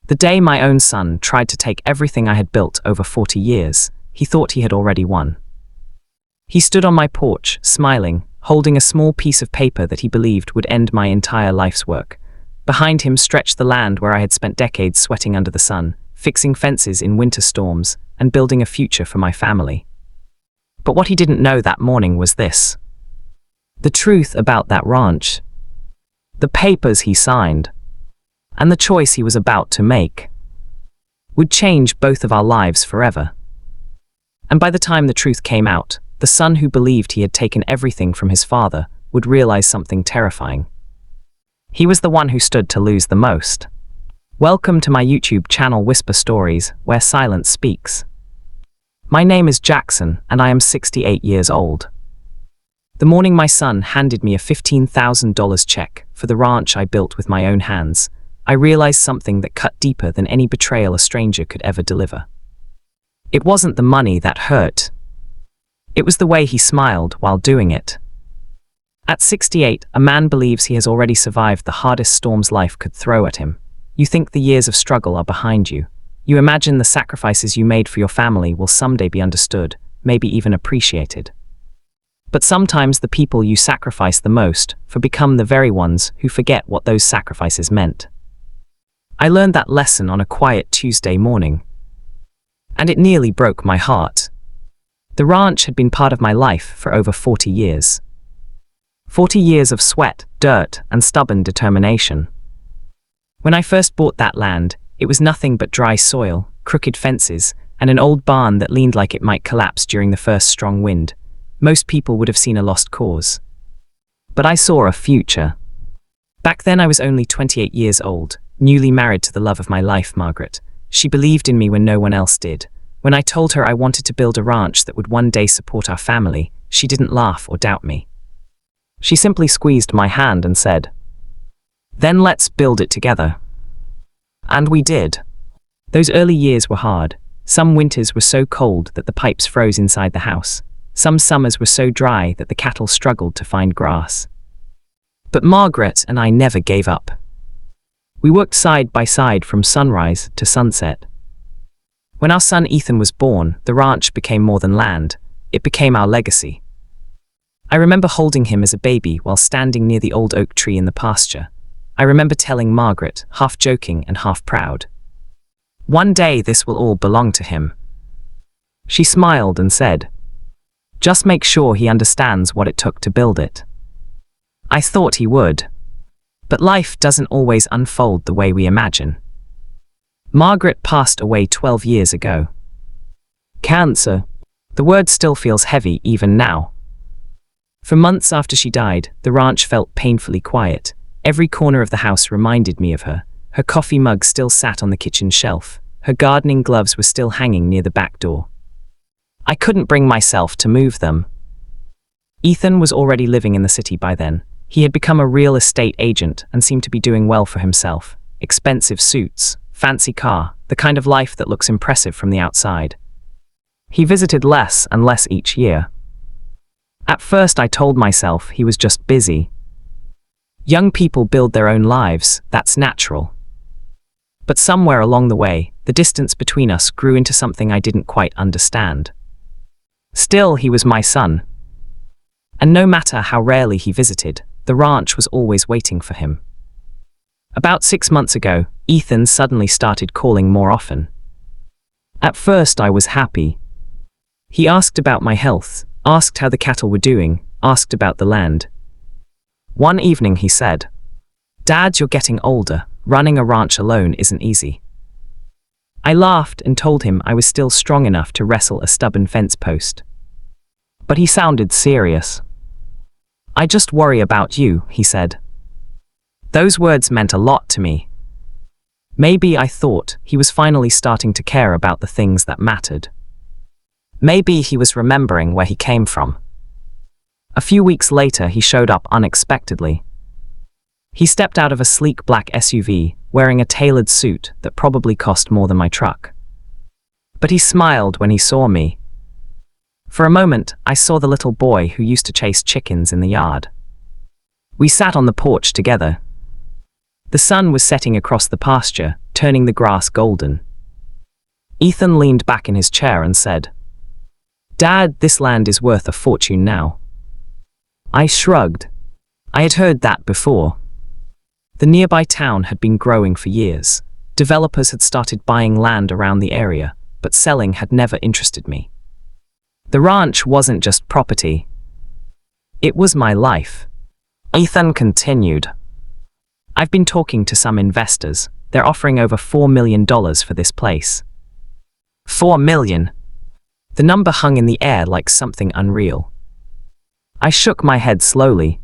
The day my own son tried to take everything I had built over 40 years, he thought he had already won. He stood on my porch, smiling, holding a small piece of paper that he believed would end my entire life's work. Behind him stretched the land where I had spent decades sweating under the sun, fixing fences in winter storms, and building a future for my family. But what he didn't know that morning was this. The truth about that ranch, the papers he signed, and the choice he was about to make would change both of our lives forever. And by the time the truth came out, the son who believed he had taken everything from his father would realize something terrifying. He was the one who stood to lose the most. Welcome to my YouTube channel Whisper Stories, where silence speaks. My name is Jackson, and I am 68 years old. The morning my son handed me a $15,000 check for the ranch I built with my own hands, I realized something that cut deeper than any betrayal a stranger could ever deliver. It wasn't the money that hurt. It was the way he smiled while doing it. At 68, a man believes he has already survived the hardest storms life could throw at him. You think the years of struggle are behind you. You imagine the sacrifices you made for your family will someday be understood, maybe even appreciated. But sometimes the people you sacrifice the most for become the very ones who forget what those sacrifices meant. I learned that lesson on a quiet Tuesday morning, and it nearly broke my heart. The ranch had been part of my life for over 40 years. 40 years of sweat, dirt, and stubborn determination. When I first bought that land, it was nothing but dry soil, crooked fences, and an old barn that leaned like it might collapse during the first strong wind. Most people would have seen a lost cause. But I saw a future. Back then I was only 28 years old, newly married to the love of my life, Margaret. She believed in me when no one else did. When I told her I wanted to build a ranch that would one day support our family, she didn't laugh or doubt me. She simply squeezed my hand and said, "Then let's build it together." And we did. Those early years were hard. Some winters were so cold that the pipes froze inside the house. Some summers were so dry that the cattle struggled to find grass. But Margaret and I never gave up. We worked side by side from sunrise to sunset. When our son Ethan was born, the ranch became more than land. It became our legacy. I remember holding him as a baby while standing near the old oak tree in the pasture. I remember telling Margaret, half joking and half proud, "One day this will all belong to him." She smiled and said, "Just make sure he understands what it took to build it." I thought he would. But life doesn't always unfold the way we imagine. Margaret passed away 12 years ago. Cancer. The word still feels heavy even now. For months after she died, the ranch felt painfully quiet. Every corner of the house reminded me of her. Her coffee mug still sat on the kitchen shelf. Her gardening gloves were still hanging near the back door. I couldn't bring myself to move them. Ethan was already living in the city by then. He had become a real estate agent and seemed to be doing well for himself. Expensive suits, fancy car, the kind of life that looks impressive from the outside. He visited less and less each year. At first I told myself he was just busy. Young people build their own lives, that's natural. But somewhere along the way, the distance between us grew into something I didn't quite understand. Still, he was my son. And no matter how rarely he visited, the ranch was always waiting for him. About 6 months ago, Ethan suddenly started calling more often. At first I was happy. He asked about my health, asked how the cattle were doing, asked about the land. One evening he said, "Dad, you're getting older. Running a ranch alone isn't easy." I laughed and told him I was still strong enough to wrestle a stubborn fence post. But he sounded serious. "I just worry about you," he said. Those words meant a lot to me. Maybe I thought he was finally starting to care about the things that mattered. Maybe he was remembering where he came from. A few weeks later, he showed up unexpectedly. He stepped out of a sleek black SUV, wearing a tailored suit that probably cost more than my truck. But he smiled when he saw me. For a moment, I saw the little boy who used to chase chickens in the yard. We sat on the porch together. The sun was setting across the pasture, turning the grass golden. Ethan leaned back in his chair and said, "Dad, this land is worth a fortune now." I shrugged. I had heard that before. The nearby town had been growing for years. Developers had started buying land around the area, but selling had never interested me. The ranch wasn't just property. It was my life. Ethan continued. "I've been talking to some investors. They're offering over $4 million for this place." $4 million? The number hung in the air like something unreal. I shook my head slowly.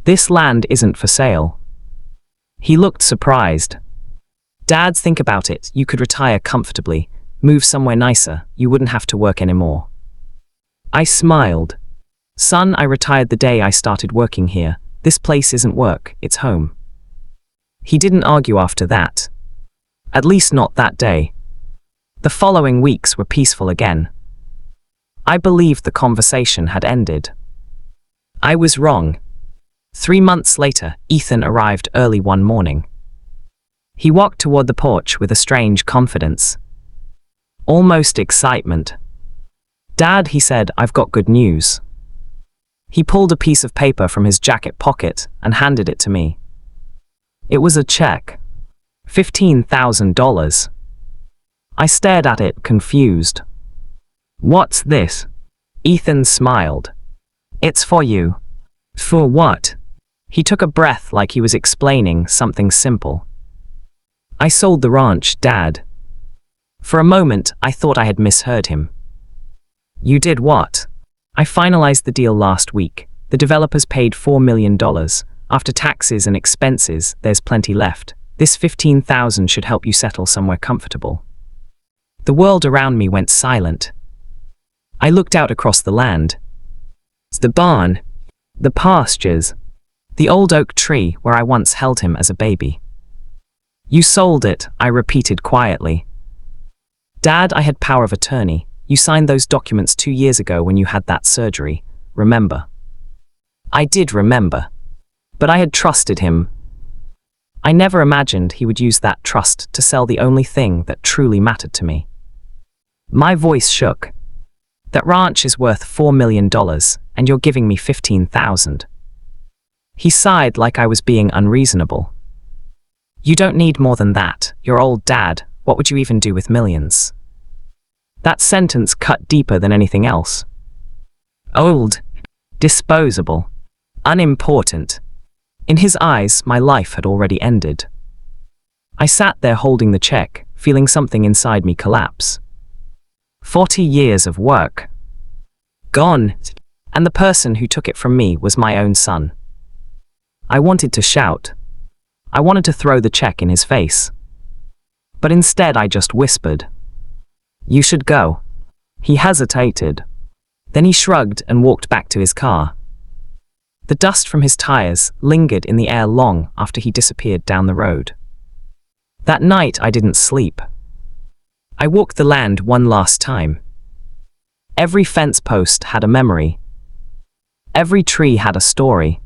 "This land isn't for sale." He looked surprised. "Dad, think about it. You could retire comfortably, move somewhere nicer. You wouldn't have to work anymore." I smiled. "Son, I retired the day I started working here. This place isn't work, it's home." He didn't argue after that. At least not that day. The following weeks were peaceful again. I believed the conversation had ended. I was wrong. 3 months later, Ethan arrived early one morning. He walked toward the porch with a strange confidence. Almost excitement. "Dad," he said, "I've got good news." He pulled a piece of paper from his jacket pocket and handed it to me. It was a check. $15,000. I stared at it, confused. "What's this?" Ethan smiled. "It's for you." "For what?" He took a breath like he was explaining something simple. "I sold the ranch, Dad." For a moment, I thought I had misheard him. "You did what?" "I finalized the deal last week. The developers paid $4 million. After taxes and expenses, there's plenty left. This $15,000 should help you settle somewhere comfortable." The world around me went silent. I looked out across the land. The barn, the pastures, the old oak tree where I once held him as a baby. "You sold it," I repeated quietly. "Dad, I had power of attorney. You signed those documents 2 years ago when you had that surgery. Remember?" I did remember. But I had trusted him. I never imagined he would use that trust to sell the only thing that truly mattered to me. My voice shook. "That ranch is worth $4 million, and you're giving me $15,000. He sighed like I was being unreasonable. "You don't need more than that. You're old, Dad. What would you even do with millions?" That sentence cut deeper than anything else. Old, disposable, unimportant. In his eyes, my life had already ended. I sat there holding the check, feeling something inside me collapse. 40 years of work. Gone. And the person who took it from me was my own son. I wanted to shout. I wanted to throw the check in his face. But instead I just whispered, "You should go." He hesitated. Then he shrugged and walked back to his car. The dust from his tires lingered in the air long after he disappeared down the road. That night I didn't sleep. I walked the land one last time. Every fence post had a memory. Every tree had a story.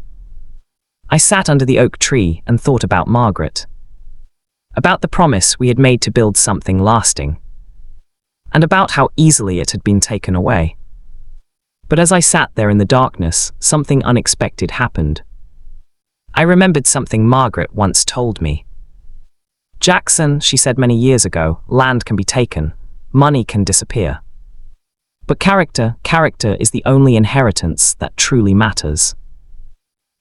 I sat under the oak tree and thought about Margaret. About the promise we had made to build something lasting. And about how easily it had been taken away. But as I sat there in the darkness, something unexpected happened. I remembered something Margaret once told me. "Jackson," she said many years ago, "land can be taken, money can disappear. But character is the only inheritance that truly matters."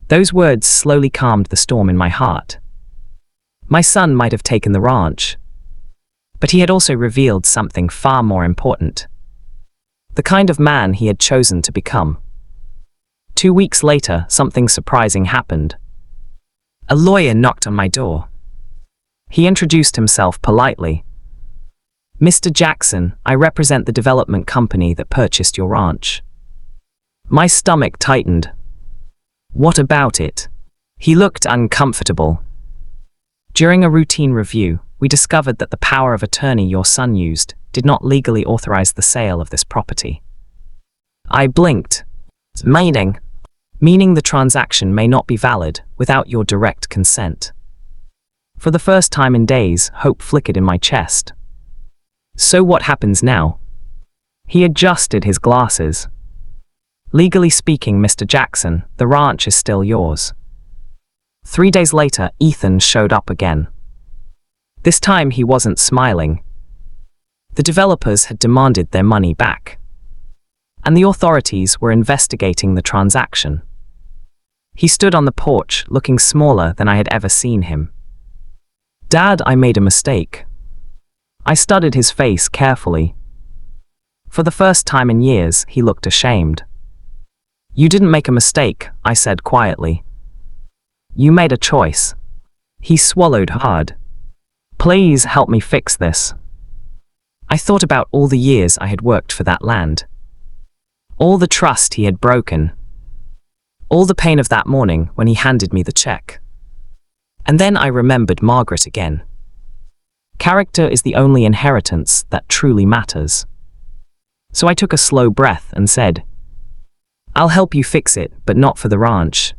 Those words slowly calmed the storm in my heart. My son might have taken the ranch, but he had also revealed something far more important. The kind of man he had chosen to become. 2 weeks later, something surprising happened. A lawyer knocked on my door. He introduced himself politely. "Mr. Jackson, I represent the development company that purchased your ranch." My stomach tightened. "What about it?" He looked uncomfortable. "During a routine review, we discovered that the power of attorney your son used did not legally authorize the sale of this property." I blinked. Meaning the transaction may not be valid without your direct consent. For the first time in days, hope flickered in my chest. So what happens now? He adjusted his glasses. Legally speaking, Mr. Jackson, the ranch is still yours. 3 days later, Ethan showed up again. This time he wasn't smiling. The developers had demanded their money back, and the authorities were investigating the transaction. He stood on the porch, looking smaller than I had ever seen him. "Dad, I made a mistake." I studied his face carefully. For the first time in years, he looked ashamed. "You didn't make a mistake," I said quietly. "You made a choice." He swallowed hard. "Please help me fix this." I thought about all the years I had worked for that land. All the trust he had broken. All the pain of that morning when he handed me the check. And then I remembered Margaret again. Character is the only inheritance that truly matters. So I took a slow breath and said, "I'll help you fix it, but not for the ranch."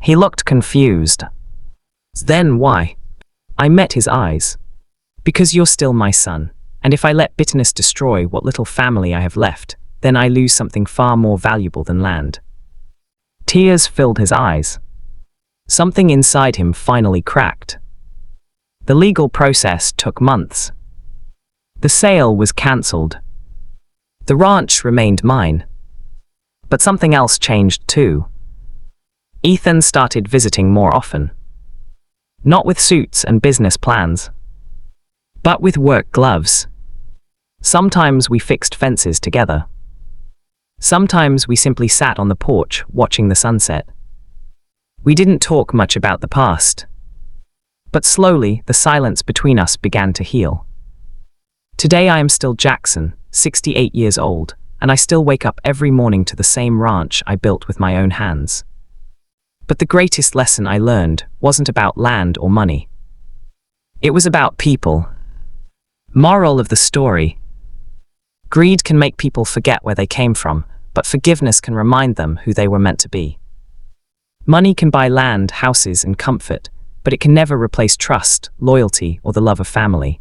He looked confused. "Then why?" I met his eyes. "Because you're still my son, and if I let bitterness destroy what little family I have left, then I lose something far more valuable than land." Tears filled his eyes. Something inside him finally cracked. The legal process took months. The sale was cancelled. The ranch remained mine. But something else changed too. Ethan started visiting more often. Not with suits and business plans, but with work gloves. Sometimes we fixed fences together. Sometimes we simply sat on the porch watching the sunset. We didn't talk much about the past. But slowly, the silence between us began to heal. Today I am still Jackson, 68 years old, and I still wake up every morning to the same ranch I built with my own hands. But the greatest lesson I learned wasn't about land or money. It was about people. Moral of the story: greed can make people forget where they came from, but forgiveness can remind them who they were meant to be. Money can buy land, houses, and comfort, but it can never replace trust, loyalty, or the love of family.